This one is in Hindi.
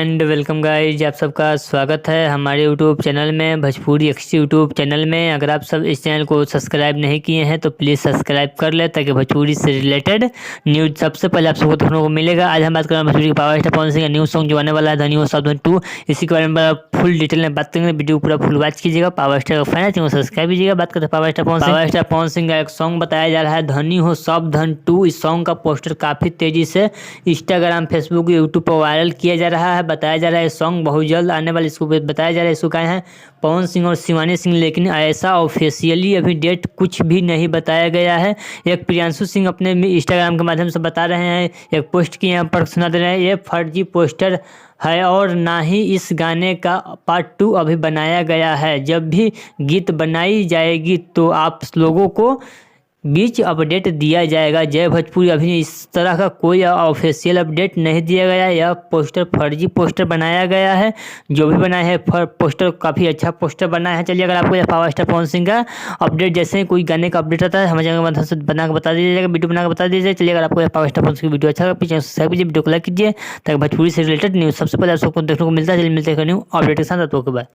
एंड वेलकम गाइज, आप सबका स्वागत है हमारे यूट्यूब चैनल में, भोजपुरी एक्स यूट्यूब चैनल में। अगर आप सब इस चैनल को सब्सक्राइब नहीं किए हैं तो प्लीज़ सब्सक्राइब कर ले ताकि भोजपुरी से रिलेटेड न्यूज सबसे पहले आप सबको देखने को मिलेगा। आज हम बात कर रहे हैं भोजपुरी के पावर स्टार पवन सिंह का न्यू सॉन्ग जो आने वाला है द न्यू साउथ 2। इसी के बारे में फुल डिटेल में बात करेंगे। वीडियो पूरा फुल वॉच कीजिएगा। पावर स्टार का फैन है चैनल सब्सक्राइब कीजिएगा। बात करते हैं पावर स्टार पवन सिंह का एक सॉन्ग बताया जा रहा है धनी हो सब धन 2। इस सॉन्ग का पोस्टर काफ़ी तेज़ी से इंस्टाग्राम, फेसबुक, यूट्यूब पर वायरल किया जा रहा है। बताया जा रहा है सॉन्ग बहुत जल्द आने वाले, इसको बताया जा रहा है इसको गाए हैं पवन सिंह और शिवानी सिंह, लेकिन ऐसा ऑफिशियली अभी डेट कुछ भी नहीं बताया गया है। एक प्रियांशु सिंह अपने इंस्टाग्राम के माध्यम से बता रहे हैं, एक पोस्ट की यहाँ पर सुना दे रहे हैं, ये फर्जी पोस्टर है और ना ही इस गाने का पार्ट 2 अभी बनाया गया है। जब भी गीत बनाई जाएगी तो आप लोगों को बीच अपडेट दिया जाएगा। जय भोजपुरी अभी इस तरह का कोई ऑफिशियल अपडेट नहीं दिया गया है। यह पोस्टर फर्जी पोस्टर बनाया गया है। जो भी बनाया है पोस्टर काफ़ी अच्छा पोस्टर बना है। चलिए, अगर आपको पावर स्टार पवन सिंह का अपडेट जैसे ही कोई गाने का अपडेट आता है हमें जगह मदद से बना के बता दीजिएगा, वीडियो बना के बता दीजिए। चलिए, अगर आपको पावर स्टार पवन सिंह की वीडियो अच्छा लगा पीछे सब्सक्राइब कीजिए, वीडियो को लाइक कीजिए ताकि भोजपुरी से रिलेटेड न्यूज़ सबसे पहले आप सबको देखने को मिलता है। चलिए मिलते हैं न्यू अपडेट के साथ। आपको बाय।